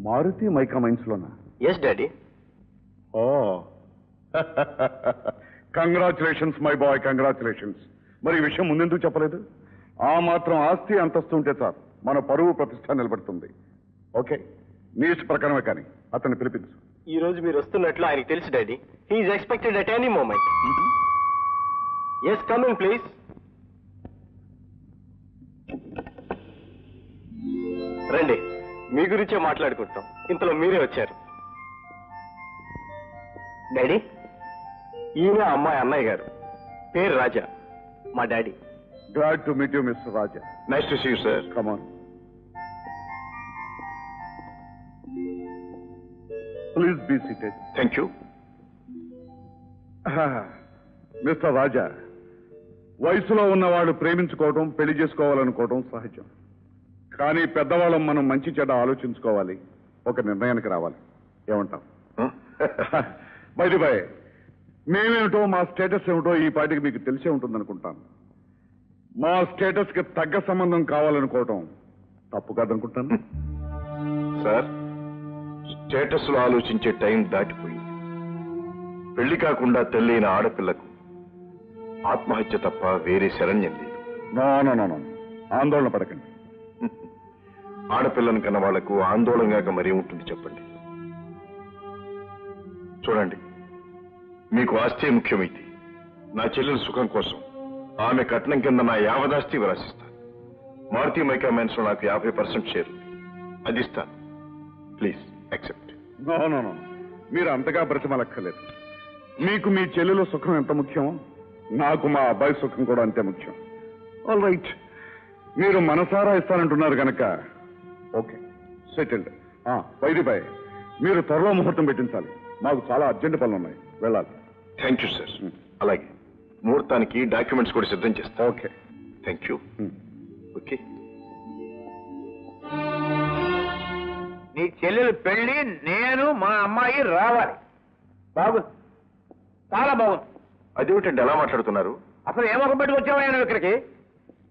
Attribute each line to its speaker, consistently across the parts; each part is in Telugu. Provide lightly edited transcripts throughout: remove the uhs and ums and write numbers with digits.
Speaker 1: మారుతి మైకా మైన్స్ లోనా?
Speaker 2: Yes daddy.
Speaker 1: Oh congratulations my boy, congratulations. మరి ఈ విషయం ముందెందుకు చెప్పలేదు? ఆ మాత్రం ఆస్తి అంతస్తు ఉంటే సార్ మన పరువు ప్రతిష్ట నిలబడుతుంది. ఓకే, నీ ఇష్ట ప్రకారమే, కానీ అతన్ని పిలిపించు.
Speaker 2: ఈ రోజు మీరు వస్తున్నట్లు ఆయనకు తెలుసు daddy. He is expected at any moment. Yes, come in please. రండి, మీ గురించే మాట్లాడుకుంటాం. ఇంతలో మీరే వచ్చారు. డాడీ, ఈయన అమ్మాయి అన్నయ్య గారు, పేరు రాజా, మా daddy.
Speaker 1: Glad to meet you, Mr. Raja.
Speaker 2: Nice to see you sir.
Speaker 1: Come on. Please be seated.
Speaker 2: Thank you.
Speaker 1: Mister Raja, వయసులో ఉన్నవాళ్ళు ప్రేమించుకోవడం, పెళ్లి చేసుకోవాలనుకోవడం సహజం. కానీ పెద్దవాళ్ళం మనం మంచి చెడ్డ ఆలోచించుకోవాలి, ఒక నిర్ణయానికి రావాలి. ఏమంటాం? బై ది బై, మేమేమిటో మా స్టేటస్ ఏమిటో ఈ పాటికి మీకు తెలిసే ఉంటుందనుకుంటాను. మా స్టేటస్ కి తగ్గ సంబంధం కావాలనుకోవటం తప్పు కాదనుకుంటాను.
Speaker 3: సార్, స్టేటస్ లో ఆలోచించే టైం దాటిపోయింది. పెళ్లి కాకుండా తల్లిన ఆడపిల్లకు ఆత్మహత్య తప్ప వేరే శరణ్యం లేదు.
Speaker 1: నో నో నో నో, ఆందోళన పడకండి.
Speaker 3: ఆడపిల్లను కన్న వాళ్లకు ఆందోళనగా మరీ ఉంటుంది చెప్పండి. చూడండి, మీకు ఆస్తే ముఖ్యమైతే నా చెల్లెల సుఖం కోసం ఆమె కట్నం కింద నా యావదాస్తి విరాసిస్తాను. మారుతి మైకా మైన్స్ లో నాకు 50% షేర్ ఉంది, అది ఇస్తాను. Please accept.
Speaker 1: No no no, మీరు అంతగా బ్రతిమలక్కర్లేదు. మీకు మీ చెల్లెల సుఖం ఎంత ముఖ్యం, నాకు మా అబ్బాయి సుఖం కూడా అంతే ముఖ్యం. ఆల్ రైట్, మీరు మనసారా ఇస్తానంటున్నారు కనుక okay, settled. By the by, మీరు త్వరలో ముహూర్తం పెట్టించాలి. మాకు చాలా అర్జెంట్ పనులు ఉన్నాయి, వెళ్ళాలి.
Speaker 3: Thank you sir. అలాగే ముహూర్తానికి డాక్యుమెంట్స్ కూడా సిద్ధం చేస్తా.
Speaker 1: Okay,
Speaker 3: thank you. ఓకే,
Speaker 4: నీ చెల్లెలు పెళ్లి నేను మా అమ్మాయి రావాలి. బాగుంది, చాలా బాగుంది.
Speaker 3: అదేమిటండి ఎలా మాట్లాడుతున్నారు?
Speaker 4: అసలు ఏమొక పెట్టుకొచ్చావా నువ్వు ఇక్కడికి?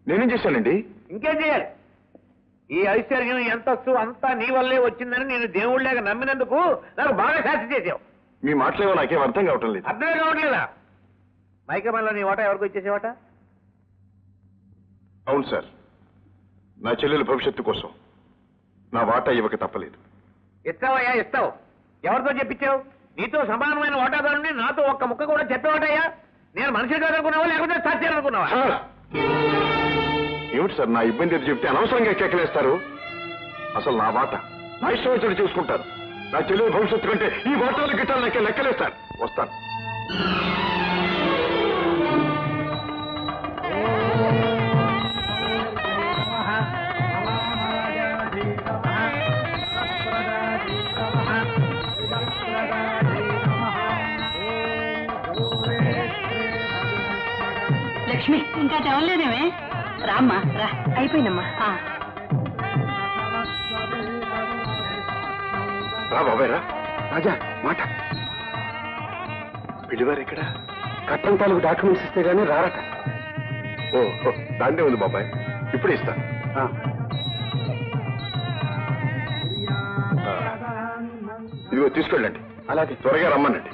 Speaker 3: నేనేం చేశానండి?
Speaker 4: ఇంకేం చేయాలి? ఈ ఐశ్వర్యం ఎంతస్తు అంతా నీ వల్లే వచ్చిందని నేను దేవుళ్ళగా నమ్మినందుకు నాకు బాగా శాస్తి చేసావు.
Speaker 3: మీ మాటలేవో నాకేం అర్థం కావటం లేదు.
Speaker 4: అర్థమే కావట్లేదా? మైకమల్లో నీ వాటా ఎవరికి వచ్చేసేవాట?
Speaker 3: అవును సార్, నా చెల్లెల భవిష్యత్తు కోసం నా వాటా ఇవ్వక తప్పలేదు.
Speaker 4: ఇస్తావయ్యా, ఇస్తావు. ఎవరితో చెప్పించావు? నీతో సమానమైన వాటాదారుని నాతో ఒక్క ముక్క కూడా చెప్పేవాటయ్యా? నేను మనిషి కాదనుకున్నావా లేకపోతే సాధ్యాలనుకున్నావా?
Speaker 3: ఏమిటి సార్, నా ఇబ్బంది ఎదురు చెప్తే అనవసరంగా కేకలేస్తారు. అసలు నా వాటా నా ఇష్టం వచ్చినట్టు చూసుకుంటాను. నా చెల్లెల భవిష్యత్తు కంటే ఈ వాటాలు గిట్టాలు నాకే లెక్కలేస్తారు. వస్తాను.
Speaker 5: లక్ష్మి, ఇంకా తెవలేదేమే? రామ్మా, రా. అయిపోయిందమ్మా.
Speaker 3: రా బాబాయ్, రా. రాజా, మాట. పిలివారు ఇక్కడ కట్టం తాలూకు డాక్యుమెంట్స్ ఇస్తే గానీ రారట. ఓ, దాందే ఉంది బాబాయ్, ఇప్పుడే ఇస్తా. ఇదిగో తీసుకెళ్ళండి. అలాగే, త్వరగా రమ్మనండి.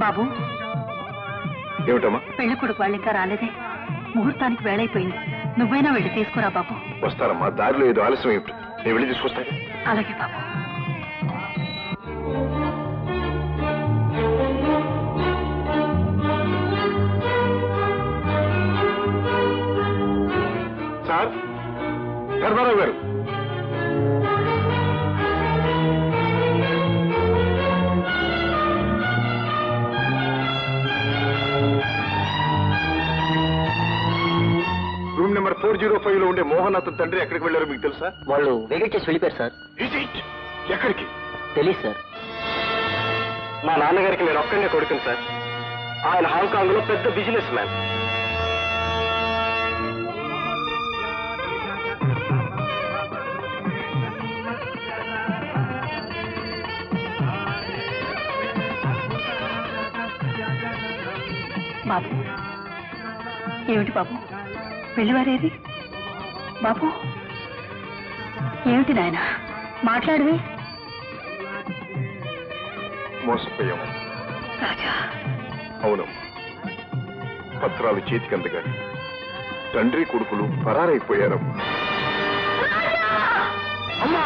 Speaker 5: బాబు,
Speaker 3: ఏమిటమ్మా?
Speaker 5: పెళ్లి కొడుకు వాళ్ళు ఇంకా రాలేదే. ముహూర్తానికి వేళైపోయింది. నువ్వైనా వెళ్ళి తీసుకురా బాబు.
Speaker 3: వస్తారమ్మా, దారిలో ఏదో ఆలస్యం ఏమిటి, నేను వెళ్ళి తీసుకొస్తాను.
Speaker 5: అలాగే బాబు.
Speaker 3: సార్, ధర్మారావు గారు. రూమ్ నెంబర్ 4 405 లో ఉండే మోహన్ అతని తండ్రి ఎక్కడికి వెళ్ళారో మీకు తెలుసా?
Speaker 2: వాళ్ళు వెకెట్ చేసి వెళ్ళిపోయారు సార్.
Speaker 3: ఎక్కడికి?
Speaker 2: తెలియదు సార్. మా నాన్నగారికి నేను ఒక్కడే కొడుకుని సార్. ఆయన హాంకాంగ్ లో పెద్ద బిజినెస్ మ్యాన్.
Speaker 5: బాబు ఏమిటి బాబు వెళ్ళివారేది? బాబు ఏమిటి నాయన మాట్లాడవే?
Speaker 3: మోసపోయాము
Speaker 5: రాజా.
Speaker 3: అవునమ్మా. పత్రాలు చేతికి అందగాని తండ్రి కొడుకులు పరారైపోయారమ్మా. అమ్మా!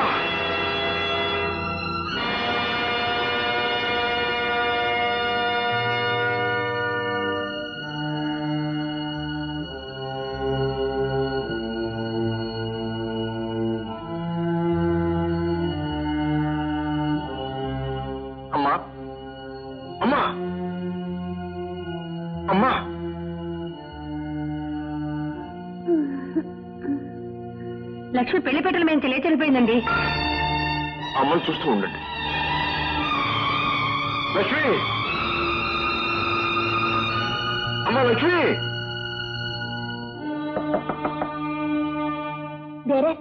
Speaker 3: అమ్మా! అమ్మా! అమ్మా!
Speaker 5: లక్ష్మి పెళ్లిపెట్టలు మేము తెలియచనిపోయిందండి.
Speaker 3: అమ్మను చూస్తూ ఉండండి. లక్ష్మి! అమ్మా లక్ష్మి!
Speaker 5: వేరే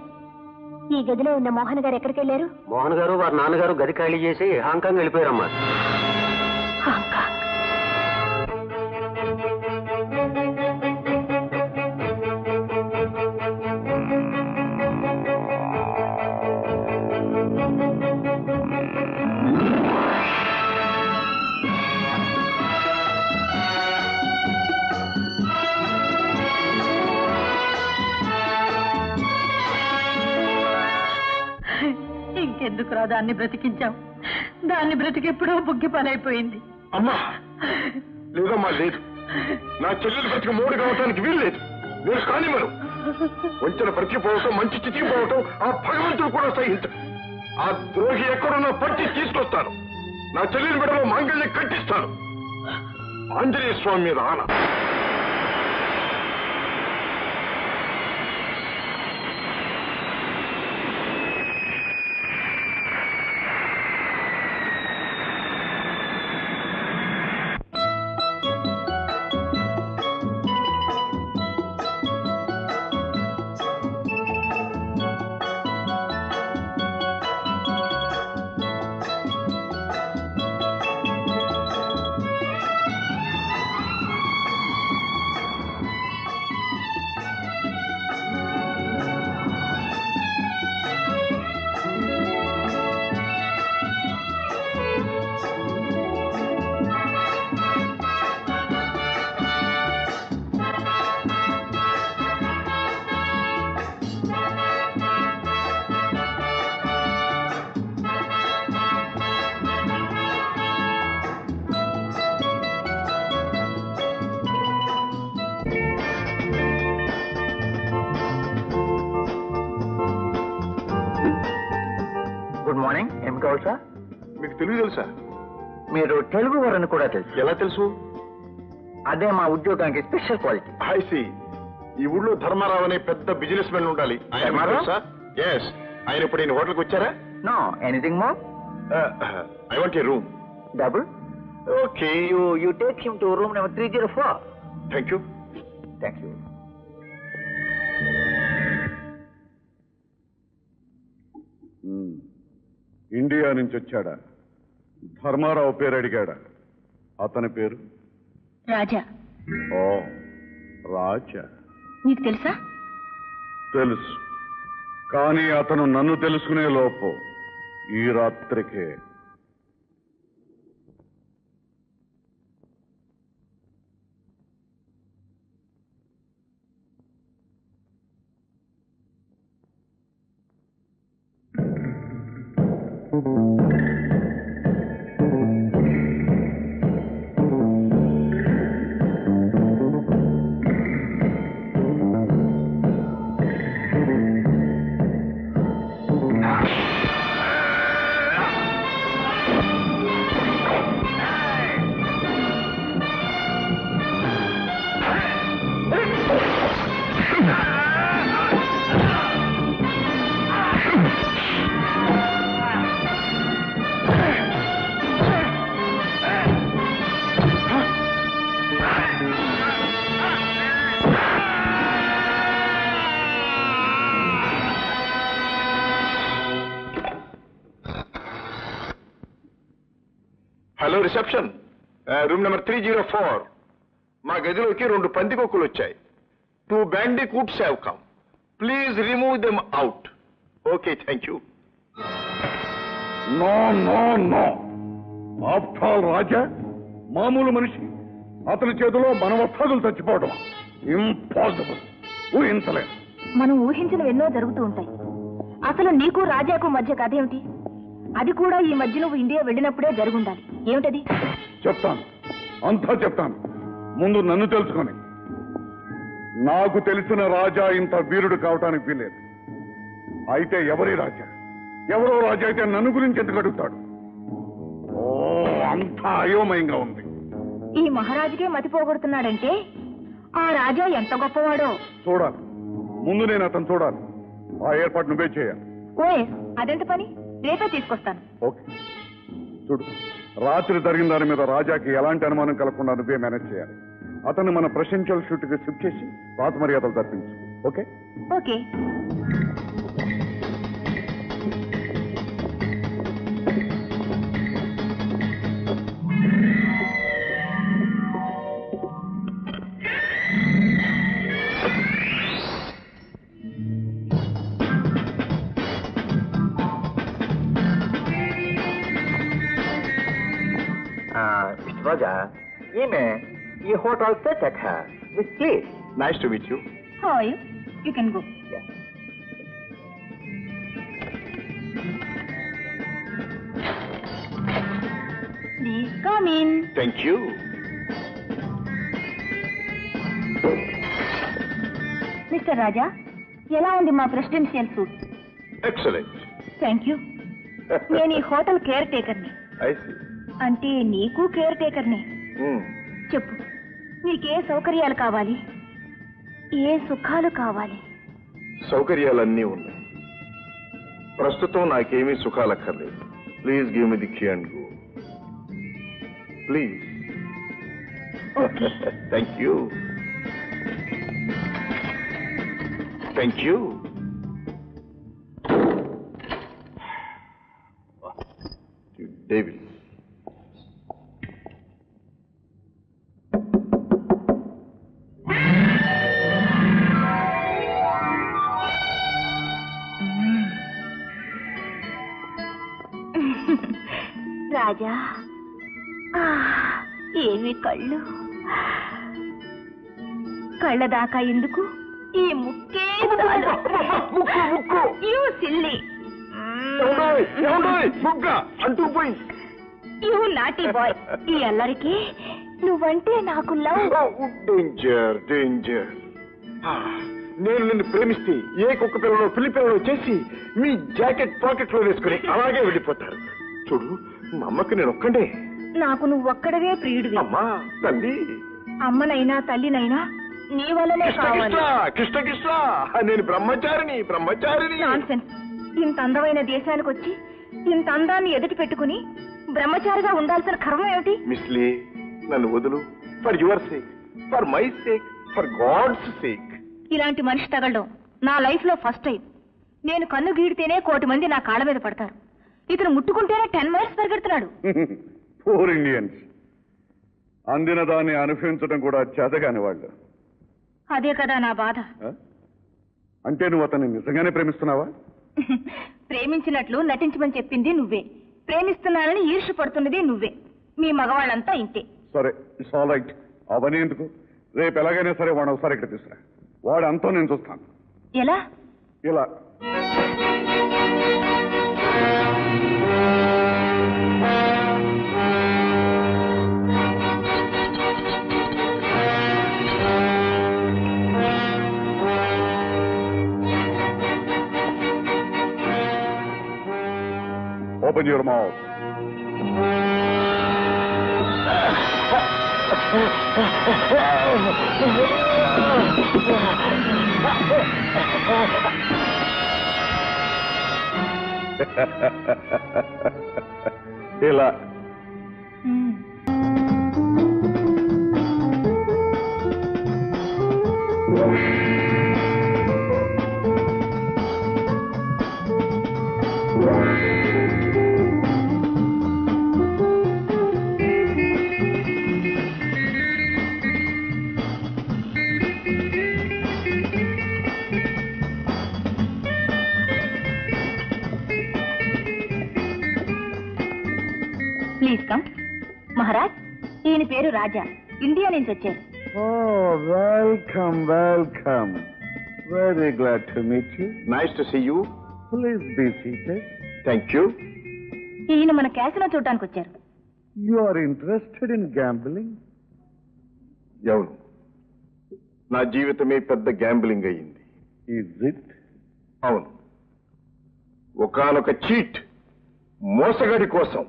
Speaker 5: ఈ గదిలో ఉన్న మోహన్ గారు ఎక్కడికి వెళ్ళారు?
Speaker 2: మోహన్ గారు వారి నాన్నగారు గది ఖాళీ చేసి హాంకాంగ్ వెళ్ళిపోయారమ్మా.
Speaker 5: హాంకాంగ్. ఇంకెందుకురా దాన్ని బ్రతికించాం? దాన్ని బ్రతికెప్పుడో బుగ్గి పనైపోయింది.
Speaker 3: అమ్మా! లేదమ్మా, లేదు. నా చెల్లెలు బ్రతికి మూడు కావటానికి వీల్లేదు. నేను కానివ్వను. వంచన బ్రతికిపోవటం, మంచి చితికిపోవటం ఆ భగవంతుడు కూడా సహించడు. ఆ ద్రోహి ఎక్కడున్నా పట్టి తీసుకొస్తాను. నా చెల్లెలి మెడలో మాంగళ్యం కట్టిస్తాను. ఆంజనేయ స్వామి మీద ఆన.
Speaker 4: Good morning. ఏం కావాలి సార్?
Speaker 3: మీకు తెలుగు తెలుసా?
Speaker 4: మీరు తెలుగు వారని కూడా తెలుసు.
Speaker 3: ఎలా తెలుసు?
Speaker 4: అదే మా ఉద్యోగానికి స్పెషల్ క్వాలిటీ.
Speaker 3: ఐసి. ఈ ఊళ్ళో ధర్మారావు అనే పెద్ద బిజినెస్ మెన్ ఉండాలి.
Speaker 4: ధర్మారావు?
Speaker 3: ఎస్. ఆయన ఇప్పుడు నేను హోటల్కి వచ్చారా?
Speaker 4: No. Anything more?
Speaker 3: I want a room.
Speaker 4: Double?
Speaker 3: Okay.
Speaker 4: You take him to room number 304.
Speaker 3: Thank you.
Speaker 4: Thank you.
Speaker 1: India నుంచి వచ్చాడా? ధర్మారావు పేరు అడిగాడా? అతని పేరు
Speaker 5: రాజా.
Speaker 1: ఓ, రాజా.
Speaker 5: నీకు తెలుసా?
Speaker 1: తెలుసు. కానీ అతను నన్ను తెలుసుకునే లోపు ఈ రాత్రికే.
Speaker 3: Hello reception, room number 304. మా గదిలోకి 2 పందికొక్కులు వచ్చాయి. 2 bandicoots have come. Please remove them out. Okay, thank you.
Speaker 1: No no no. After all Raja మామూలు మనిషి, అతని చేతిలో మన వస్తాదులు చచ్చిపోవడం ఇంపాసిబుల్. ఊహించలేదు.
Speaker 6: మనం ఊహించినవి ఎన్నో జరుగుతూ ఉంటాయి. అసలు నీకు రాజాకు మధ్య కథ ఏమిటి? అది కూడా ఈ మధ్య నువ్వు ఇండియా వెళ్ళినప్పుడే జరుగుండాలి. ఏమిటది?
Speaker 1: చెప్తాను, అంతా చెప్తాను. ముందు నన్ను తెలుసుకొని. నాకు తెలిసిన రాజా ఇంత వీరుడు కావటానికి వీలేదు. అయితే ఎవరి రాజా? ఎవరో రాజా అయితే నన్ను గురించి ఎందుకు అడుగుతాడు? ఓ, అంతా అయోమయంగా ఉంది.
Speaker 6: ఈ మహారాజుకే మతిపోగొడుతున్నాడంటే ఆ రాజా ఎంత గొప్పవాడో
Speaker 1: చూడాలి. ముందు నేను అతను చూడాలి. ఆ ఏర్పాటు నువ్వే చేయాలి.
Speaker 6: ఓయ్, అదెంత పని? రేపే తీసుకొస్తాను.
Speaker 1: ఓకే. చూడు, రాత్రి జరిగిన దాని మీద రాజాకి ఎలాంటి అనుమానం కలగకుండా నువ్వే మేనేజ్ చేయాలి. అతను మన ప్రెసిడెన్షియల్ షూట్ కి షిఫ్ట్ చేసి రాజమర్యాదలు జరిపించు. ఓకే?
Speaker 6: ఓకే.
Speaker 4: మిస్టర్ రాజా, ఈమె ఈ hotel set miss please.
Speaker 3: Nice to meet you.
Speaker 6: How are you? You can go. Please come in.
Speaker 3: Thank you.
Speaker 6: Mister Raja, ఎలా ఉంది మా presidential suite?
Speaker 3: Excellent.
Speaker 6: Thank you. నేను ఈ హోటల్ కేర్ టేకర్ని.
Speaker 3: I see.
Speaker 6: అంటే నీకు కేర్ టేకర్ని. చెప్పు, నీకే సౌకర్యాలు కావాలి, ఏ సుఖాలు కావాలి?
Speaker 3: సౌకర్యాలన్నీ ఉన్నాయి. ప్రస్తుతం నాకేమీ సుఖాలక్కర్లేదు. Please give me the key and go. Please.
Speaker 6: Okay.
Speaker 3: Thank you. Thank you. David.
Speaker 6: Raja, ఏమి కళ్ళు! కళ్ళ దాకా ఎందుకు? ఈ ముక్కే you silly, you naughty boy. ఈ అల్లరికి నువ్వంటే నాకు లవ్.
Speaker 3: Danger, danger. నేను నిన్ను ప్రేమిస్తే ఏ కుక్క పిల్లలో పిల్లి పిల్లలో చేసి మీ జాకెట్ పాకెట్ లో వేసుకుని అలాగే వెళ్ళిపోతారు. చూడు, మా అమ్మకి నేను ఒక్కడే.
Speaker 6: నాకు నువ్వు ఒక్కడవే ప్రియుడివి.
Speaker 3: అమ్మా, తల్లి.
Speaker 6: అమ్మనైనా తల్లినైనా నీ వల్లనే కావాలి.
Speaker 3: కృష్ణ కృష్ణ, నేను బ్రహ్మచారిని, బ్రహ్మచారిని.
Speaker 6: నాన్సెన్స్. ఇంత అందమైన దేశానికి వచ్చి ఇంత అందాన్ని ఎదుటి పెట్టుకుని బ్రహ్మచారిగా ఉండాల్సిన కర్మ ఏమిటి?
Speaker 3: మిస్లీ, నన్ను వదులు. For your sake, for my sake, for God's sake.
Speaker 6: ఇలాంటి మనిషి తగలడం నా లైఫ్ లో ఫస్ట్ టైం. నేను కన్ను గీడితేనే 1,000,000 మంది నా కాళ్ళ మీద పడతారు. ఇతను ముట్టుకుంటేనే 10 మైల్స్ పరిగెడుతున్నాడు.
Speaker 1: Poor Indians. అందిన దాన్ని అనుభవించడం కూడా చేతగాని వాళ్ళు.
Speaker 6: అదే కదా నా బాధ.
Speaker 1: అంటే నువ్వు అతన్ని నిజంగానే ప్రేమిస్తున్నావా?
Speaker 6: ప్రేమించినట్లు నటించమని చెప్పింది నువ్వే, ప్రేమిస్తున్నానని ఈర్ష్య పడుతున్నది నువ్వే. మీ మగవాళ్ళంతా ఇంతే.
Speaker 1: సరే, ఇట్స్ ఆల్ రైట్. అవన్నీ ఎందుకు? రేపు ఎలాగైనా సరే వాడు ఒకసారి ఇక్కడ తీసుకురా. వాడు అంతా నేను చూస్తాను.
Speaker 6: ఎలా?
Speaker 1: ఇలా. Open your mouth. ఇలా.
Speaker 6: Please come. మహారాజ్, ఈయన పేరు రాజా, ఇండియా నుంచి వచ్చారు.
Speaker 1: Welcome welcome. Very glad to meet you.
Speaker 3: Nice to see you.
Speaker 1: Please be seated.
Speaker 3: Thank you.
Speaker 6: ఈయన మన క్యాసినో చూడటానికి వచ్చారు.
Speaker 1: You are interested in gambling?
Speaker 3: అవును, నా జీవితమే పెద్ద గ్యాంబ్లింగ్ అయ్యింది.
Speaker 1: Is it?
Speaker 3: అవును, ఒకానొక చీట్ మోసగాడి కోసం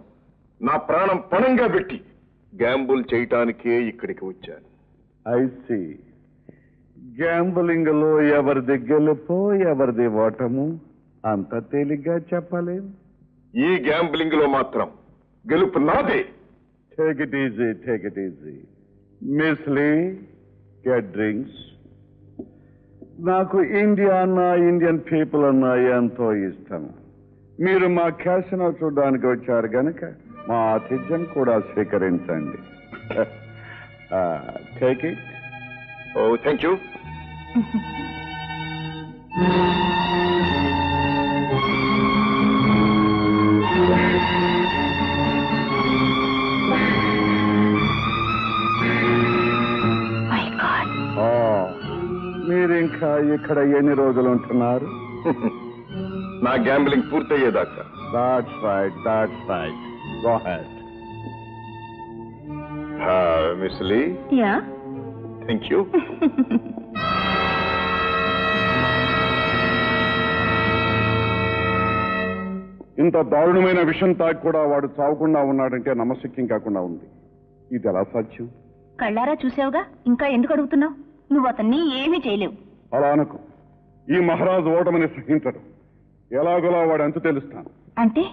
Speaker 3: నా ప్రాణం పణంగా పెట్టి గ్యాంబుల్ చేయటానికే ఇక్కడికి వచ్చాను.
Speaker 1: I see. గ్యాంబ్లింగ్ లో ఎవరిది గెలుపో ఎవరిది ఓటము అంత తేలిగ్గా చెప్పలేం.
Speaker 3: ఈ గ్యాంబ్లింగ్ లో మాత్రం గెలుపు నాదే.
Speaker 1: Take it easy, take it easy. Miss Lee, get drinks. నాకు ఇండియా అన్నా ఇండియన్ పీపుల్ అన్నా ఎంతో ఇష్టం. మీరు మా క్యాసినో చూడడానికి వచ్చారు గనక మా ఆతిథ్యం కూడా స్వీకరించండి. Take it.
Speaker 3: Oh, thank you.
Speaker 1: మీరు ఇంకా ఇక్కడ ఎన్ని రోజులు ఉంటున్నారు?
Speaker 3: నా గ్యాంబ్లింగ్ పూర్తయ్యేదాకా.
Speaker 1: That's right, that's right. Go head.
Speaker 3: Miss Lee.
Speaker 6: Yeah.
Speaker 3: Thank you.
Speaker 1: ఇంత దారుణమైన విషయం తాకి కూడా వాడు చావకుండా ఉన్నాడంటే నమ్మశక్యం కాకుండా ఉంది. ఇది ఎలా సాధ్యం?
Speaker 6: కళ్ళారా చూసావుగా, ఇంకా ఎందుకు అడుగుతున్నావు? నువ్వు అతన్ని ఏమీ చేయలేవు.
Speaker 1: అలా అనుకో. ఈ మహారాజు ఓటమని సహించడు. ఎలాగోలా వాడు అంతు తెలుస్తాను.
Speaker 6: అంటే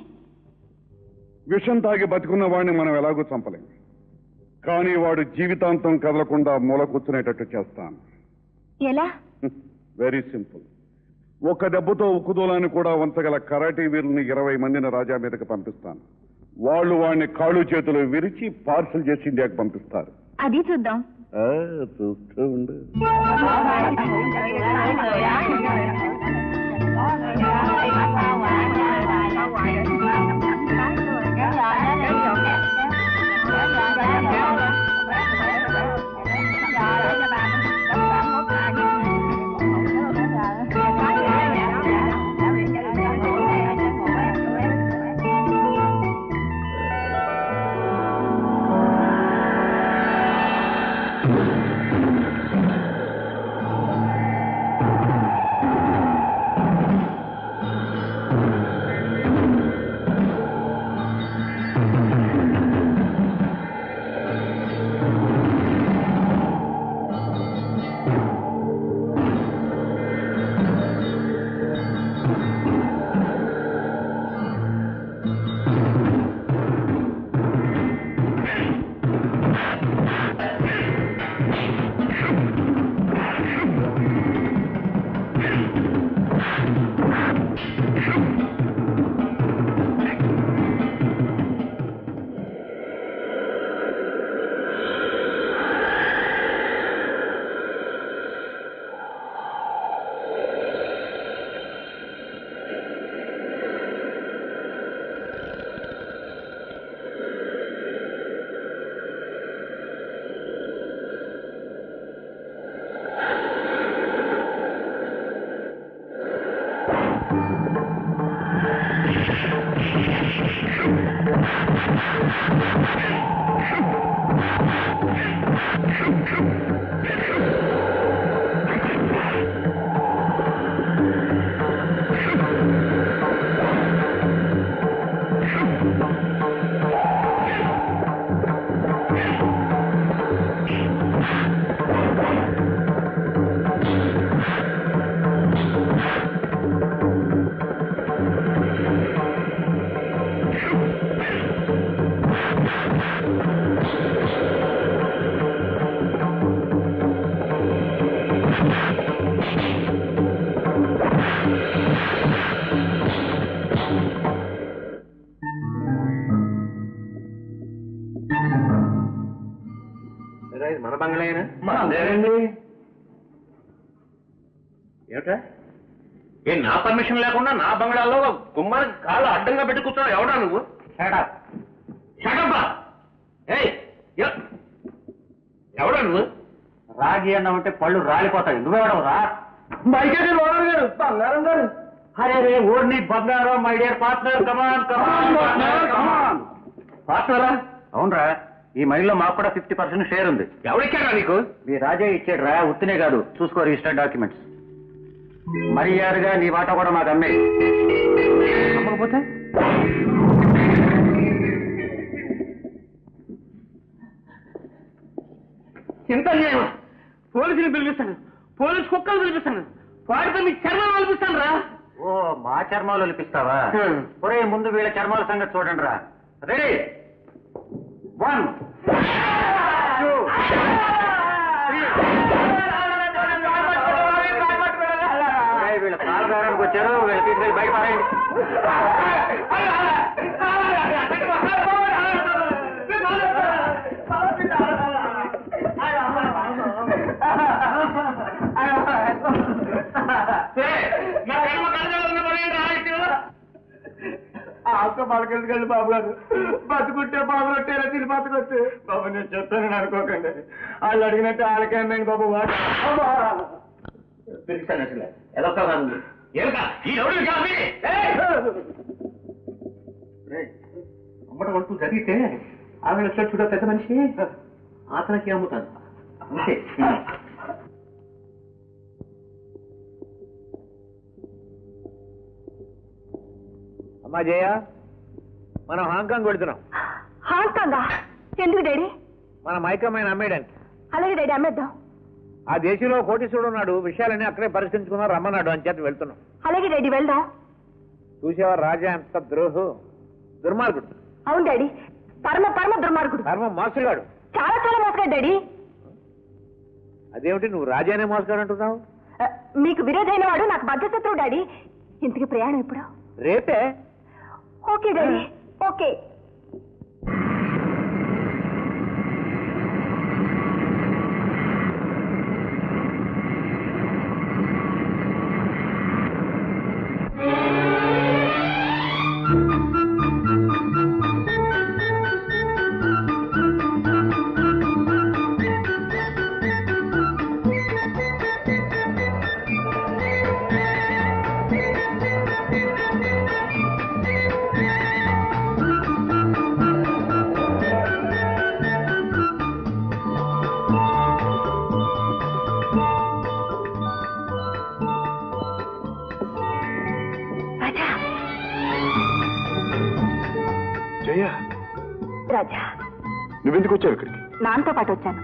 Speaker 1: విషం తాగి బతికున్న వాడిని మనం ఎలాగూ చంపలేం. కానీ వాడు జీవితాంతం కదలకుండా మూల కూర్చునేటట్టు చేస్తాను.
Speaker 6: ఎలా?
Speaker 1: Very simple. ఒక్క దెబ్బతో ఉక్కుదూలాన్ని కూడా వంచగల కరాటీ వీరుల్ని 20 మందిని రాజా మీదకి పంపిస్తాను. వాళ్ళు వాడిని కాళ్ళు చేతులు విరిచి పార్సల్ చేసి ఇండియాకి పంపిస్తారు.
Speaker 6: అది చూద్దాం.
Speaker 1: చూస్తూ ఉండు.
Speaker 4: మన బంగ్లాయేనా? ఏమిటా? ఏ నా పర్మిషన్ లేకుండా నా బంగ్లాలో గుమ్మానికి కాళ్ళు అడ్డంగా పెట్టి కూర్చున్నావు? ఎవడా నువ్వు? ఎవడా నువ్వు?
Speaker 2: రాగి అన్నం అంటే పళ్ళు రాలిపోతాయి. నువ్వెవడవురా? మైకేజీ ఓనర్ గారు, బంగారం గారు. అరే రే ఓర్ని బంగారం, మై డియర్ పార్ట్నర్, కమాన్ కమాన్. పార్ట్నరా? అవునరా, ఈ మైల్లో మాకు కూడా 50% షేర్ ఉంది.
Speaker 4: ఎవరిచ్చారా నీకు?
Speaker 2: మీ రాజా ఇచ్చాడు రా, ఉత్తినే కాదు, చూసుకో రిజిస్టర్ డాక్యుమెంట్స్. మర్యాదగా నీ వాటా కూడా మాకు అమ్మే. అమ్మకపోతే
Speaker 4: చింత నేను పోలీసుని పిలిపిస్తాను, పోలీసు కుక్కలు పిలిపిస్తాను, వాడితో మీ చర్మం పిలిపిస్తాను రా.
Speaker 2: ఓ మా చర్మాలు ఒలిపిస్తావా? ఒరే ముందు వీళ్ళ చర్మాల సంగతి చూడండి రా. రెడీ, 1 2 3. వీళ్ళ పాలదారానికి వచ్చారు, వీళ్ళు తీసుకెళ్ళి బయట పారేయండి.
Speaker 4: పలకెళ్ళి బాబు గారు, బతుకుంటే బాబు రొట్టేలా తిని బతుకొచ్చు. బాబు నేను చెప్తానని అనుకోకండి, వాళ్ళు అడిగినట్టు వాళ్ళకే అమ్మాయి బాబు. పిలిచాను అసలు ఎదొక్క అమ్మడం అంటూ జరిగితే ఆమె వచ్చాడు చూడ పెద్ద మనిషి, అతనికి అమ్ముతాను అంతే. అమ్మా జయ, మనం హాంకాంగ్ వెళుతున్నాం.
Speaker 6: హాంకాంగా? ఎందుకు డాడీ?
Speaker 4: మన మైకమ్మాయిని అమ్మేయడానికి.
Speaker 6: అలాగే డాడీ, అమ్మేద్దాం.
Speaker 4: ఆ దేశంలో కోటీశ్వరుడు ఉన్నాడు, విషయాలన్నీ అక్కడే పరిష్కరించుకున్నారు, రమ్మన్నాడు అని చెప్పి వెళ్తున్నాం.
Speaker 6: అలాగే డాడీ, వెళ్దాం.
Speaker 4: చూసేవా రాజా ఎంత దుర్మార్గుడు.
Speaker 6: అవును డాడీ, పరమ పరమ దుర్మార్గుడు,
Speaker 4: పరమ మోసగాడు,
Speaker 6: చాలా చాలా మోసగాడు డాడీ.
Speaker 4: అదేమిటి నువ్వు రాజానే మోసగాడు అంటున్నావు?
Speaker 6: మీకు విరోధైన వాడు నాకు బద్ధశత్రువు డాడీ. ఇంతకి ప్రయాణం ఎప్పుడు?
Speaker 4: రేపే.
Speaker 6: Okay daddy, okay. రాజా,
Speaker 3: నువ్వెందుకు వచ్చావు ఇక్కడికి?
Speaker 6: నాన్నతో పాటు వచ్చాను.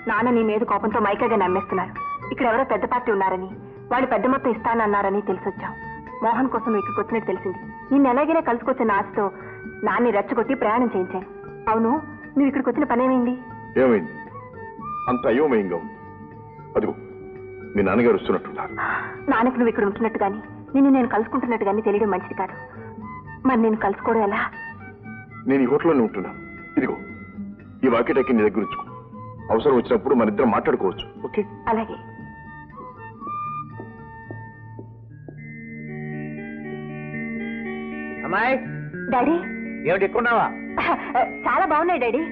Speaker 6: నాన్న నీ మీద కోపంతో మైకగా నమ్మేస్తున్నారు. ఇక్కడ ఎవరో పెద్ద పార్టీ ఉన్నారని, వాళ్ళు పెద్ద మొత్తం ఇస్తానన్నారని తెలిసొచ్చాం. మోహన్ కోసం నువ్వు ఇక్కడికి వచ్చినట్టు తెలిసింది. నిన్ను ఎలాగైనా కలుసుకొచ్చిన ఆశతో నాన్ని రెచ్చగొట్టి ప్రయాణం చేయించాను. అవును, నువ్వు ఇక్కడికి వచ్చిన పనేమైంది?
Speaker 3: ఏమైంది? అంత అయోమయంగా ఉంది. అదిగో మీ నాన్నగారు వస్తున్నట్టున్నారు.
Speaker 6: నాన్నకు నువ్వు ఇక్కడ ఉంటున్నట్టు గాని, నిన్ను నేను కలుసుకుంటున్నట్టు గాని తెలియడం మంచిది కాదు. మరి నేను కలుసుకోవడం ఎలా?
Speaker 3: నేను ఈ హోటల్లోనే ఉంటున్నాను. ఇదిగో ఈ వాకిటాకి నీ దగ్గర ఉంచుకో. అవసరం వచ్చినప్పుడు మన ఇద్దరం మాట్లాడుకోవచ్చు. ఓకే?
Speaker 6: అలాగే.
Speaker 4: అమ్మాయి.
Speaker 6: డాడీ.
Speaker 4: ఏమిటి ఎక్కున్నావా?
Speaker 6: చాలా బాగున్నాయి డాడీ,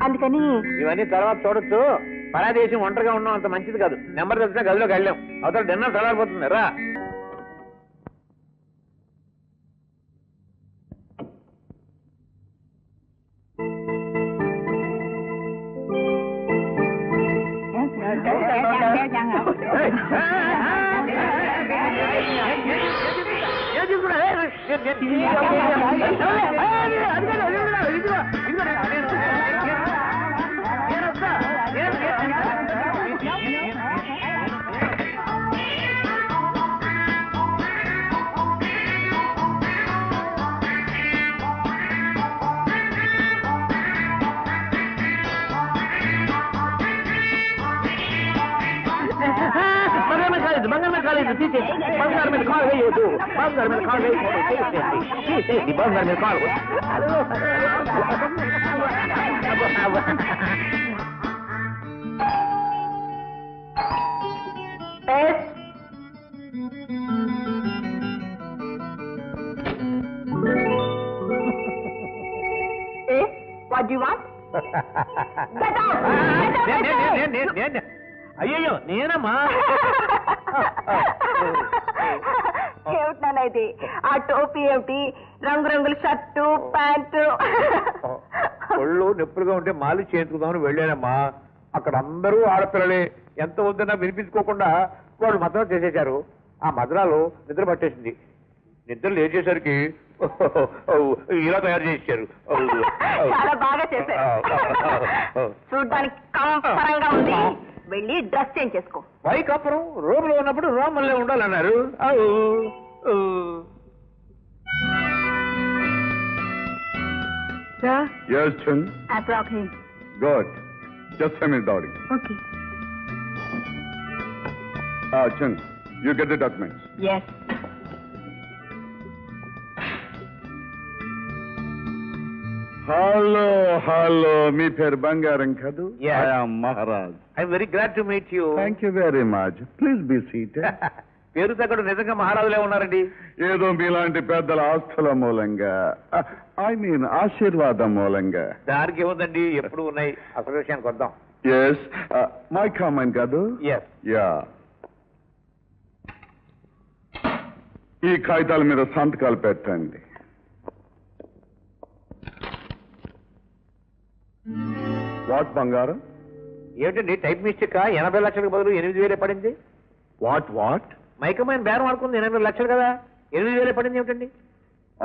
Speaker 6: అందుకని.
Speaker 4: ఇవన్నీ తర్వాత చూడొచ్చు. పరాదేశం ఒంటరిగా ఉన్నాం అంత మంచిది కాదు. నెంబర్ తెలిసినా గదిలోకి వెళ్ళాం. అవతల డిన్నర్ చల్లారిపోతుంది రా. బంగారం కాలేదు, తీసేసి బంగారం మీద కాలు వేయొద్దు. బంగారం మీద కాలు వేయకూడదు, తీసేసి బంగారం మీద కాలు.
Speaker 6: What you want?
Speaker 4: అయ్యో నేనమ్మా.
Speaker 6: ఏమిటి ఇది? ఆ టోపీ ఏమిటి? రంగురంగుల షర్టు ప్యాంటు.
Speaker 4: ఒళ్ళు నొప్పులుగా ఉంటే మాలి చేయించుకుందామని వెళ్ళానమ్మా. అక్కడ అందరూ ఆడపిల్లలే. ఎంత వద్దన్నా వినిపించుకోకుండా వాళ్ళు మద్రాలు చేసేశారు. ఆ మద్రాలు నిద్ర పట్టేసింది. నిద్ర లేచేసరికి ఇలా తయారు చేశారు.
Speaker 6: చాలా బాగా చేశారు. చూడ్డానికి కంపరంగా ఉంది. వెళ్ళి డ్రెస్ చేంజ్ చేసుకో.
Speaker 4: వైకపురం రూమ్ లో ఉన్నప్పుడు రోమన్లే ఉండాలన్నారు.
Speaker 6: Sir,
Speaker 1: Yes, Chun.
Speaker 6: I brought him.
Speaker 1: Good. Just send me the dowry.
Speaker 6: Okay.
Speaker 1: Chun, you get the documents.
Speaker 6: Yes.
Speaker 1: Hello మీ పేరు బంగారం కదూ?
Speaker 4: Yes.
Speaker 1: I am Maharaj.
Speaker 4: I'm very glad to meet you.
Speaker 1: Thank you very much. Please be seated.
Speaker 4: పేరు తగ్గడు నిజంగా మహారాజులే ఉన్నారండి.
Speaker 1: ఏదో మీలాంటి పెద్దల ఆస్తుల మూలంగా, ఆశీర్వాదం మూలంగా.
Speaker 4: దానికి ఏముందండి, ఎప్పుడు ఉన్నాయి. అసలు విషయానికి వద్దాం.
Speaker 1: Yes, my comment కాదు?
Speaker 4: ఎస్.
Speaker 1: Yeah. ఈ కాగితాల మీద సంతకాలు పెట్టండి. వాట్ బంగారం?
Speaker 4: ఏమిటండి టైప్ మిస్టేక్? 80 లక్షలకు బదులు 8,000 పడింది.
Speaker 1: వాట్?
Speaker 4: మైకమైన బేరం ఆడుకుంది 8 లక్షలు కదా, 8,000 పడింది ఏమిటండి?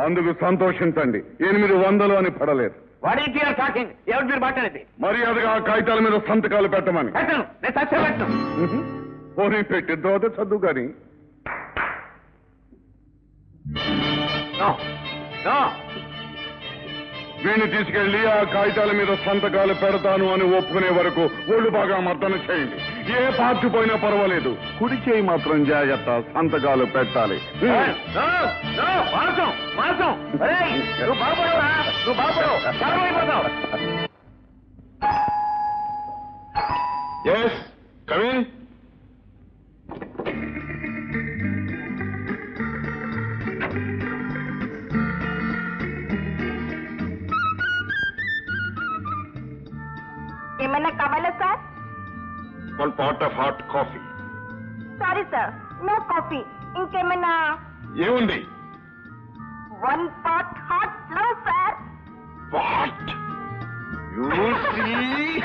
Speaker 1: అందుకు సంతోషించండి. 800 అని పడలేదు.
Speaker 4: What is your talking? ఎవరు మీరు మాట్లాడేది?
Speaker 1: మర్యాదగా ఆ కాగితాల మీద సంతకాలు పెట్టమని.
Speaker 4: పెట్టను, నేను సత్యం పెట్టను.
Speaker 1: పోనీ పెట్టిన తర్వాత చదువు కానీ.
Speaker 4: No no.
Speaker 1: వీడిని తీసుకెళ్లి ఆ కాగితాల మీద సంతకాలు పెడతాను అని ఒప్పుకునే వరకు ఒళ్ళు బాగా మర్దన చేయండి. ఏ పార్టీ పోయినా పర్వాలేదు, కుడి చేయి మాత్రం జాగ్రత్త, సంతకాలు పెట్టాలి.
Speaker 4: No no. మాసం మాసం. ఒరేయ్, నువ్వు బాగుపడవురా, నువ్వు బాగుపడవు, సర్వైపోతావు.
Speaker 3: Yes, come in.
Speaker 6: ఏమన్నా కావాలా sir?
Speaker 3: One pot of hot coffee.
Speaker 6: Sorry sir, no coffee. ఇంకేమన్నా?
Speaker 3: ఏముంది?
Speaker 6: 1 pot hot flow sir.
Speaker 3: What? You see?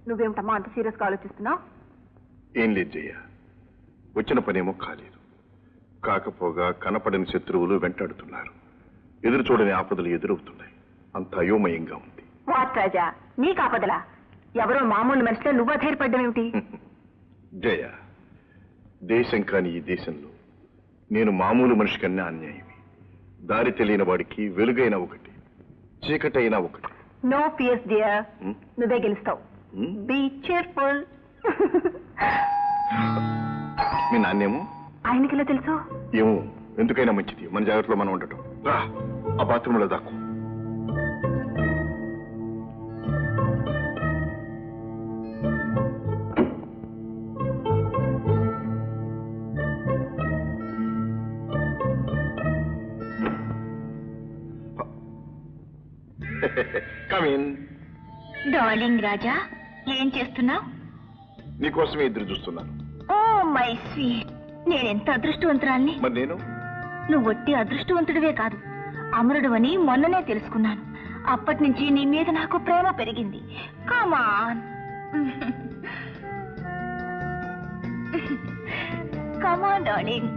Speaker 6: నువ్వేమిటమ్మా అంత సీరియస్ గా ఆలోచిస్తున్నావు?
Speaker 3: ఏం లేదు జయ, వచ్చిన పనేమో కాలేదు. కాకపోగా కనపడని శత్రువులు వెంటాడుతున్నారు. ఎదురు చూడని ఆపదలు ఎదురవుతున్నాయి. అంత అయోమయంగా ఉంది.
Speaker 6: వాట్ రాజా, నీ కాపదలా? ఎవరో మామూలు మనిషిలో నువ్వు అధైర్పడ్డం ఏమిటి?
Speaker 3: జయ, దేశం కాని ఈ దేశంలో నేను మామూలు మనిషి కన్నా అన్యాయమే. దారి తెలియని వాడికి వెలుగైన ఒకటి, చీకటైనా ఒకటి.
Speaker 6: నో ఫియర్స్ డియర్, నువ్వే గెలుస్తావు. Be cheerful.
Speaker 3: మీ నాన్నేమో?
Speaker 6: ఆయనకిలా తెలుసు?
Speaker 3: ఏమో, ఎందుకైనా మంచిది మన జాగ్రత్తలో మనం ఉండటం. రా, ఆ బాత్రూంలో దాక్కు. Come in.
Speaker 5: డార్లింగ్ రాజా, ఏం చేస్తున్నావు?
Speaker 3: నీకోసమే ఎదురు చూస్తున్నాను.
Speaker 5: ఓ మై స్వీట్, నేనెంత అదృష్టవంతురాల్ని.
Speaker 3: మరి నేను?
Speaker 5: నువ్వు ఒట్టి అదృష్టవంతుడివే కాదు, అమరుడు అని మొన్ననే తెలుసుకున్నాను. అప్పటి నుంచి నీ మీద నాకు ప్రేమ పెరిగింది. కమాన్ కమాన్ డార్లింగ్.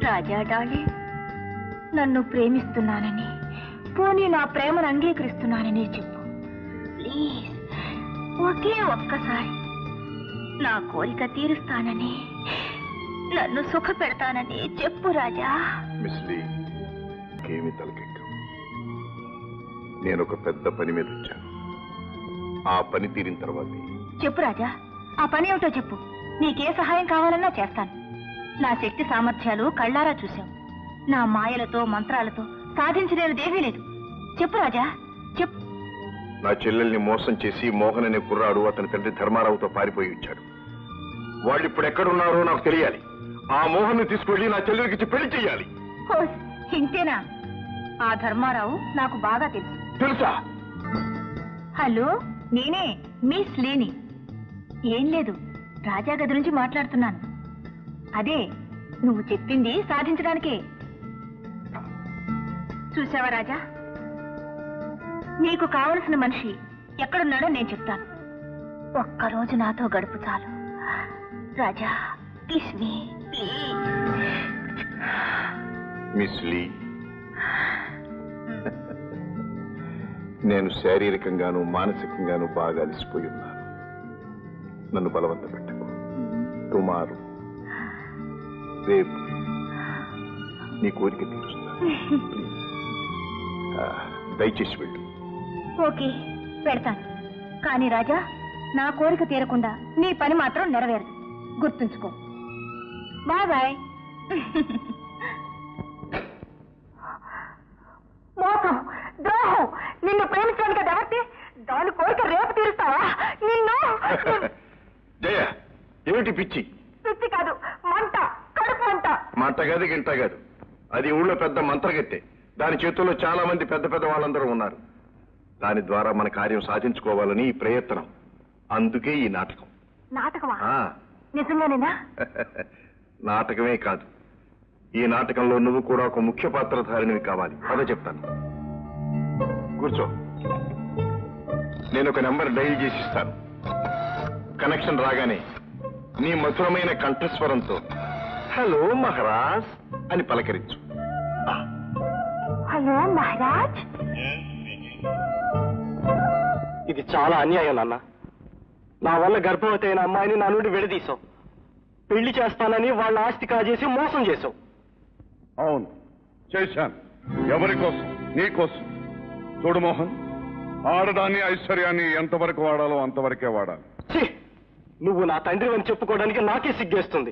Speaker 5: రాజా డార్లింగ్, నన్ను ప్రేమిస్తున్నానని, పోనీ నా ప్రేమను అంగీకరిస్తున్నానని చెప్పు ప్లీజ్. ఒకే ఒక్కసారి నా కోరిక తీరుస్తానని, నన్ను సుఖ పెడతానని చెప్పు రాజా.
Speaker 3: మిస్ లీ, ఏమి తలకెక్కం. నేను ఒక పెద్ద పని మీద వచ్చాను. ఆ పని తీరిన తర్వాత
Speaker 5: చెప్పు రాజా, ఆ పని ఏమిటో చెప్పు. నీకే సహాయం కావాలన్నా చేస్తాను. నా శక్తి సామర్థ్యాలు కళ్ళారా చూశావు. నా మాయలతో మంత్రాలతో సాధించలేనిదేమీ లేదు. చెప్పు రాజా, చెప్పు.
Speaker 3: నా చెల్లెల్ని మోసం చేసి మోహన్ అనే కుర్రాడు అతని తండ్రి ధర్మారావుతో పారిపోయి వచ్చాడు. వాళ్ళు ఇప్పుడు ఎక్కడున్నారో నాకు తెలియాలి. ఆ మోహన్ ని తీసుకెళ్లి నా చెల్లెలికి పెళ్లి చెయ్యాలి.
Speaker 5: ఇంతేనా? ఆ ధర్మారావు నాకు బాగా తెలుసు.
Speaker 3: తెలుసా?
Speaker 5: హలో, నేనే మిస్ లేని. ఏం లేదు, రాజా గది నుంచి మాట్లాడుతున్నాను. అదే నువ్వు చెప్పింది సాధించడానికే. చూసావా రాజా, నీకు కావలసిన మనిషి ఎక్కడున్నాడో నేను చెప్తాను. ఒక్కరోజు నాతో గడుపు చాలు Raja. Kiss me please.
Speaker 3: Miss Lee, నేను శారీరకంగాను మానసికంగాను బాగా అలసిపోయి ఉన్నాను. నన్ను బలవంత పెట్టకు. టుమారో, రేపు నీ కోరిక తీరుస్తాను. ప్లీజ్, దయచేసి వెళ్ళు.
Speaker 5: ఓకే, పెడతాను. కానీ రాజా, నా కోరిక తీరకుండా నీ పని మాత్రం నెరవేరదు, గుర్తుంచుకో. Bye bye.
Speaker 6: మోసం, ద్రోహం, నిన్ను ప్రేమించడానికి కదా ఎవరితే దాని కోరిక రేపు తీరుస్తావా? నిన్ను
Speaker 3: జయ, ఏమిటి పిచ్చి?
Speaker 6: పిచ్చి కాదు, మంట, కడుపు మంట.
Speaker 3: మాట కాదు, గింట కాదు. అది ఊళ్ళో పెద్ద మంత్రగత్తె. దాని చేతుల్లో చాలా మంది పెద్ద పెద్ద వాళ్ళందరూ ఉన్నారు. దాని ద్వారా మన కార్యం సాధించుకోవాలని ఈ ప్రయత్నం. అందుకే ఈ నాటకం.
Speaker 6: నాటకమా?
Speaker 3: ఆ.
Speaker 6: నిజంగానేనా?
Speaker 3: నాటకమే కాదు, ఈ నాటకంలో నువ్వు కూడా ఒక ముఖ్య పాత్రధారినివి కావాలి. అదే చెప్తాను. కూర్చో. నేను ఒక నెంబర్ డైల్ చేసి ఇస్తాను. కనెక్షన్ రాగానే నీ మధురమైన కంఠస్వరంతో హలో మహారాజ్ అని పలకరించు.
Speaker 6: హలో మహారాజ్.
Speaker 2: ఇది చాలా అన్యాయం నాన్న. నా వల్ల గర్భవతి అయిన అమ్మాయిని నా నుండి విడదీశావు. పెళ్లి చేస్తానని వాళ్ళ ఆస్తి కాజేసి మోసం చేశావు.
Speaker 1: అవును, చేశాను. ఎవరి కోసం? నీ కోసం. చూడు మోహన్, ఆడదాన్ని ఐశ్వర్యాన్ని ఎంతవరకు వాడాలో అంతవరకే వాడాలి.
Speaker 2: ఛీ! నువ్వు నా తండ్రి అని చెప్పుకోవడానికి నాకే సిగ్గేస్తుంది.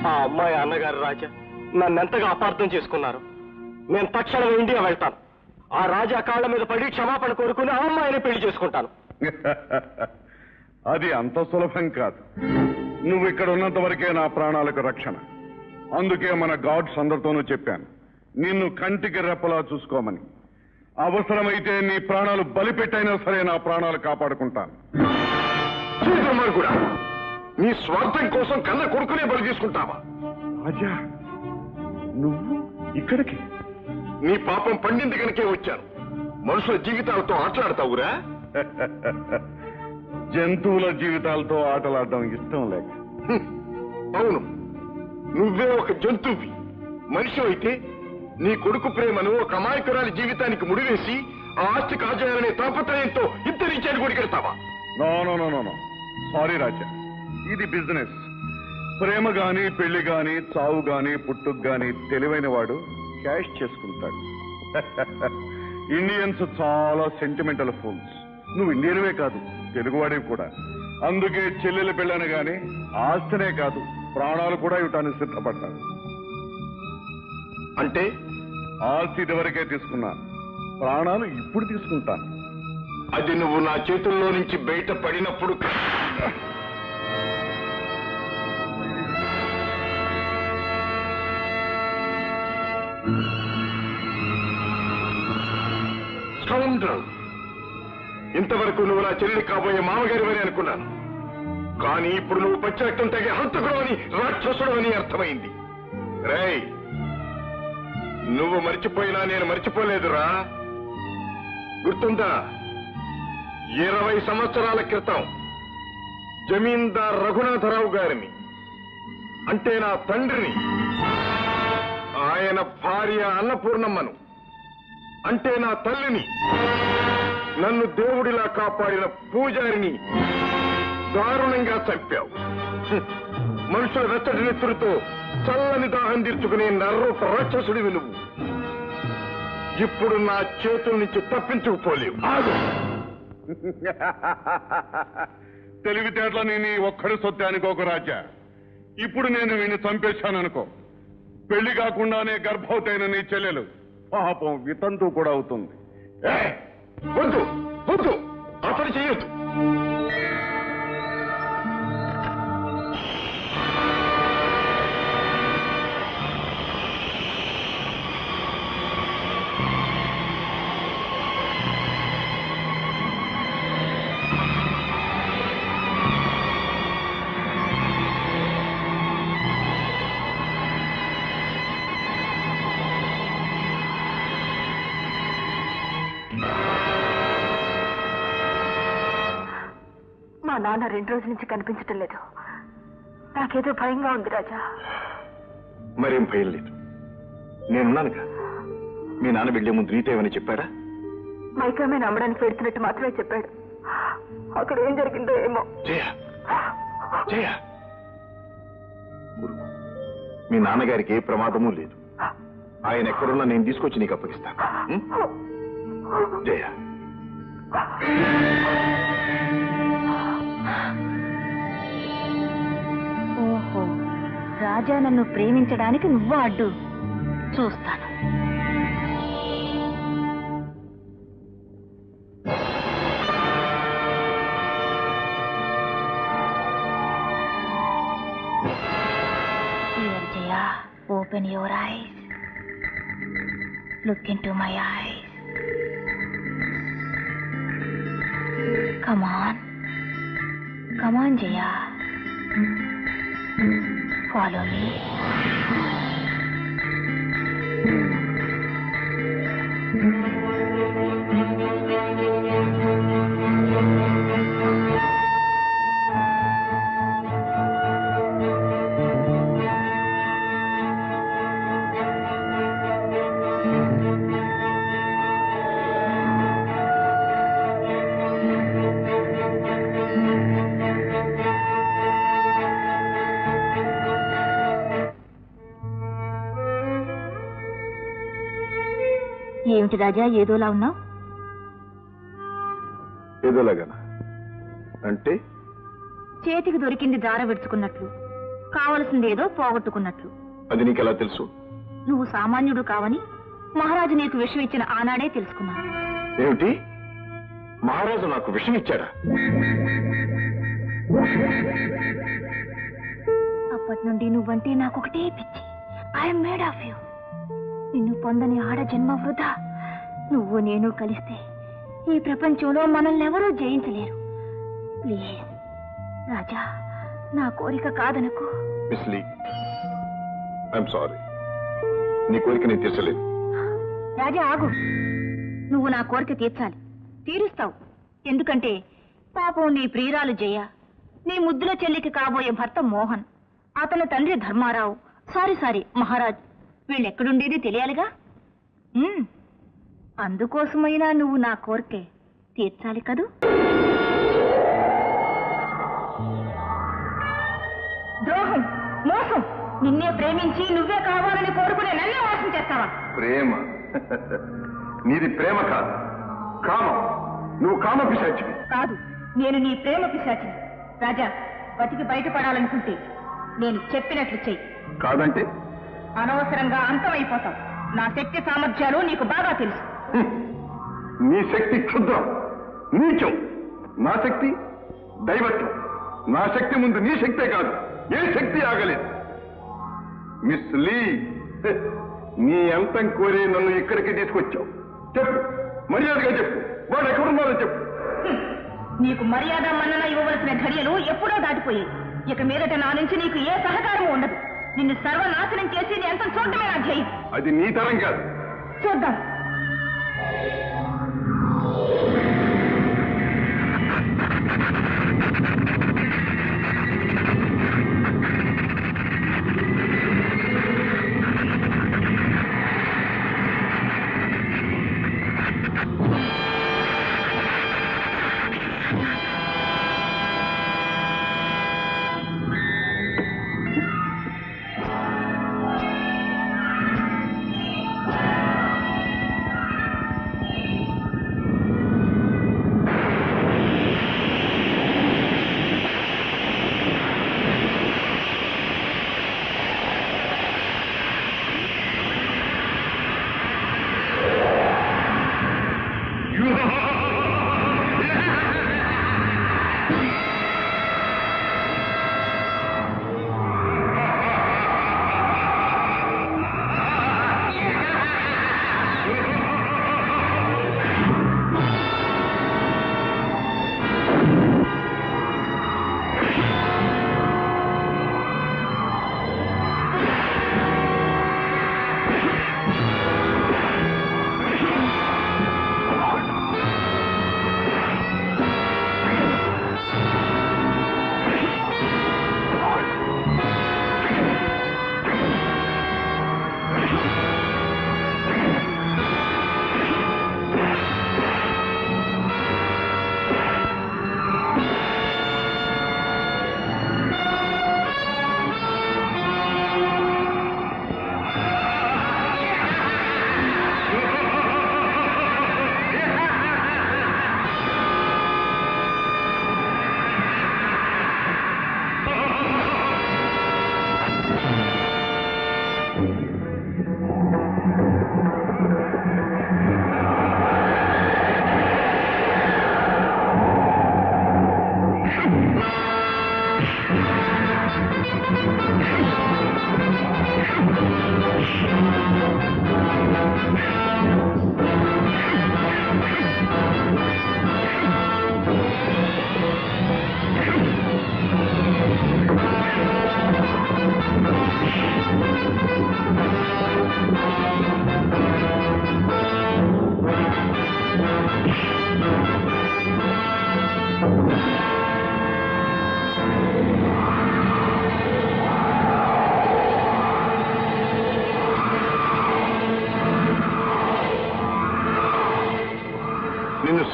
Speaker 2: ఆ అమ్మాయి అన్నగారు రాజా నన్నెంతగా అపార్థం చేసుకున్నారు. నేను తక్షణం ఇండియా వెళ్తాను. ఆ రాజా కాళ్ళ మీద పడి క్షమాపణ కోరుకుని ఆ అమ్మాయిని పెళ్లి చేసుకుంటాను.
Speaker 1: అది అంత సులభం కాదు. నువ్వు ఇక్కడ ఉన్నంత వరకే నా ప్రాణాలకు రక్షణ. అందుకే మన గాడ్స్ అందరితోనూ చెప్పాను, నిన్ను కంటికి రెప్పలా చూసుకోమని. అవసరమైతే నీ ప్రాణాలు బలిపెట్టైనా సరే నా ప్రాణాలు కాపాడుకుంటాను.
Speaker 3: కూడా నీ స్వార్థం కోసం కన్న కొడుకునే బలి తీసుకుంటావా?
Speaker 1: రాజా, నువ్వు ఇక్కడికి?
Speaker 3: నీ పాపం పండింది కనుకే వచ్చాను. మనుషుల జీవితాలతో ఆటలాడతావురా?
Speaker 1: జంతువుల జీవితాలతో ఆటలాడడం ఇష్టం లేక.
Speaker 3: అవును, నువ్వే ఒక జంతువువి. మనిషి అయితే నీ కొడుకు ప్రేమను ఒక అమాయకురాలి జీవితానికి ముడివేసి ఆ ఆస్తి కాజేయాలనే తాపత్రయంతో ఇద్దరి చేరు కొడికెడతావా?
Speaker 1: No no no no no, sorry Raja, ఇది బిజినెస్. ప్రేమ గాని, పెళ్లి గాని, చావు గాని, పుట్టుకు గాని తెలివైన వాడు క్యాష్ చేసుకుంటాడు. ఇండియన్స్ చాలా సెంటిమెంటల్ ఫూల్స్. నువ్వు ఇండియన్వే కాదు, తెలుగువాడివి కూడా. అందుకే చెల్లెలు పెళ్ళాను గాని ఆస్తినే కాదు, ప్రాణాలు కూడా ఇవ్వటానికి సిద్ధపడ్డాను.
Speaker 3: అంటే
Speaker 1: ఆస్తి ఇదివరకే తీసుకున్నాను, ప్రాణాలు ఇప్పుడు తీసుకుంటాను.
Speaker 3: అది నువ్వు నా చేతుల్లో నుంచి బయట పడినప్పుడు ఇంతవరకు నువ్వు నా చెల్లి కాబోయే మామగారివని అనుకున్నాను. కానీ ఇప్పుడు నువ్వు పచ్చిరక్తం తగే హంతకుడు అని, రాక్షసుడు అని అర్థమైంది. రేయ్, నువ్వు మర్చిపోయినా నేను మర్చిపోలేదురా. గుర్తుందా? 20 సంవత్సరాల క్రితం జమీందార్ రఘునాథరావు గారిని, అంటే నా తండ్రిని, ఆయన భార్య అన్నపూర్ణమ్మను, అంటే నా తల్లిని, నన్ను దేవుడిలా కాపాడిన పూజారిని దారుణంగా చంపావు. మనుషుల వెచ్చటి నెత్తురుతో చల్లని దాహం తీర్చుకునే నర్రూప రాక్షసుడివి నువ్వు. ఇప్పుడు నా చేతుల నుంచి తప్పించుకుపోలేవు. ఆగు.
Speaker 1: తెలివితేటలని నీ ఒక్కడి సొత్తే అనుకోకు రాజా. ఇప్పుడు నేను వీడిని చంపేశాననుకో, పెళ్లి కాకుండానే గర్భవతైన నీ చెల్లెలు పాపం వితంతు కూడా అవుతుంది.
Speaker 3: వద్దు వద్దు, ఆ పని చేయొద్దు.
Speaker 6: నాన్న 2 రోజుల నుంచి కనిపించటం లేదు. నాకేదో భయంగా ఉంది రాజా.
Speaker 3: మరేం భయం లేదు, నేనున్నానుగా. మీ నాన్న వెళ్లే ముందు నీతో ఏమని చెప్పాడా?
Speaker 6: మైకామే నమ్మడానికి పెడుతున్నట్టు మాత్రమే చెప్పాడు. అక్కడ ఏం జరిగిందో ఏమో.
Speaker 3: జయ జయ, మీ నాన్నగారికి ఏ ప్రమాదమూ లేదు. ఆయన ఎక్కడున్నా నేను తీసుకొచ్చి నీకు అప్పగిస్తాను. జయ,
Speaker 5: ఓహో, రాజా నన్ను ప్రేమించడానికి నువ్వు అడ్డు. చూస్తాను. Dear Jaya, open your eyes. Look into my eyes. Come on. Come on, Jaya. Follow me. ఏమిటి రాజా, ఏదోలా ఉన్నావు?
Speaker 3: ఏదోలాగానా అంటే?
Speaker 5: చేతికి దొరికింది దార విడుచుకున్నట్లు, కావలసిందేదో పోగొట్టుకున్నట్లు.
Speaker 3: అది నీకెలా తెలుసు?
Speaker 5: నువ్వు సామాన్యుడు కావని మహారాజు నీకు విషయం ఇచ్చిన ఆనాడే తెలుసుకున్నాను.
Speaker 3: ఏమిటి? మహారాజు నాకు విషయం ఇచ్చాడా?
Speaker 5: అప్పటి నుండి నువ్వంటే నాకొకటే పిచ్చి. I'm made of you. నిన్ను పొందని ఆడ జన్మ వృధా. నువ్వు నేను కలిస్తే ఈ ప్రపంచంలో మనల్ని ఎవరూ జయించలేరు. ప్లీజ్ రాజా, నా కోరిక కాదనుకో.
Speaker 3: Miss Lee, I'm sorry. నీ కోరిక నేను తీర్చలేదు.
Speaker 5: రాజా ఆగు. నువ్వు నా కోరిక తీర్చాలి, తీరుస్తావు. ఎందుకంటే పాపం నీ ప్రియురాలు జయ, నీ ముద్దుల చెల్లికి కాబోయే భర్త మోహన్, అతని తండ్రి ధర్మారావు, సారీ మహారాజ్, వీళ్ళెక్కడుండేది తెలియాలిగా. అందుకోసమైనా నువ్వు నా కోరికే తీర్చాలి కదూ. ద్రోహం, మోసం, నిన్నే ప్రేమించి నువ్వే కావాలని కోరుకునే నన్నే మోసం చేస్తావా?
Speaker 3: ప్రేమ నీది ప్రేమ కాదు, కామం. నువ్వు కామ పిశాచివి.
Speaker 5: కాదు, నేను నీ ప్రేమ పిశాచిని. రాజా, బతికి బయటపడాలనుకుంటే నేను చెప్పినట్లు చెయ్యి.
Speaker 3: కాదంటే
Speaker 5: అనవసరంగా అంతమైపోతావు. నా శక్తి సామర్థ్యాలు నీకు బాగా తెలుసు.
Speaker 3: నీ శక్తి క్షుద్రం, నీచం. నా శక్తి దైవత్వం. నా శక్తి ముందు నీ శక్తే కాదు, ఏ శక్తి ఆగలేదు. మిస్ లీ, నీ అంతం కోరి నన్ను ఇక్కడికి తీసుకొచ్చావు. చెప్పు, మర్యాదగా చెప్పు, వాడు ఎక్కడున్నారో చెప్పు.
Speaker 5: నీకు మర్యాద మన్నన ఇవ్వవలసిన ఘడియలు ఎప్పుడో దాటిపోయాయి. ఇక మీదట నా నుంచి నీకు ఏ సహకారము ఉండదు. నిన్ను సర్వనాశనం చేసి ఎంత చూడటమే నా ధ్యేయం.
Speaker 3: అది నీ తరం కాదు.
Speaker 5: చూద్దాం.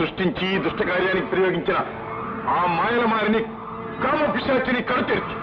Speaker 3: సృష్టించి దుష్ట కార్యానికి ప్రయోగించిన ఆ మాయల మారిని కామ పిశాచిని కడుతెరిచి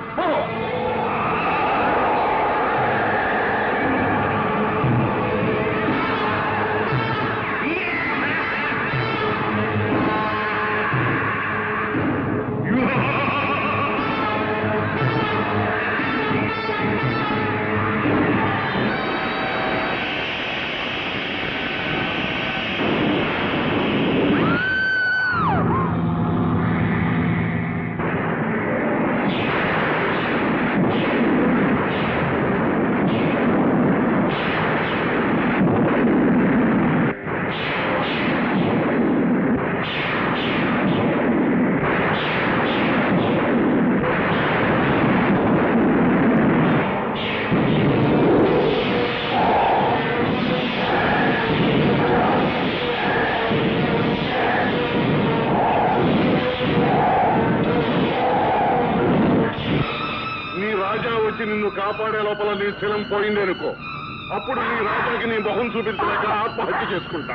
Speaker 1: నిన్ను కాపాడే లోపల నీ శిలం పోయింది అనుకో, అప్పుడు నీ రాజాకి నీ మొహం చూపించలేక ఆత్మహత్య చేసుకుంటా.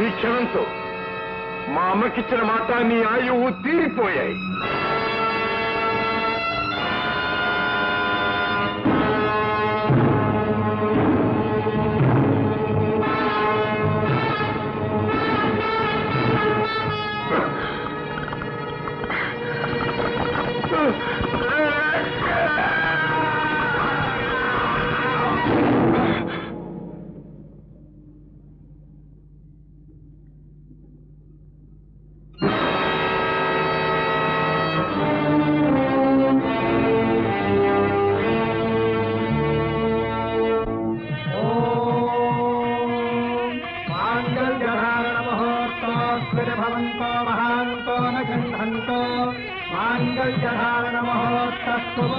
Speaker 3: ఈ క్షణంతో మా అమ్మకిచ్చిన మాట నీ ఆయువు తీరిపోయాయి.
Speaker 7: మాంగళ్యధారణ మహోత్సవ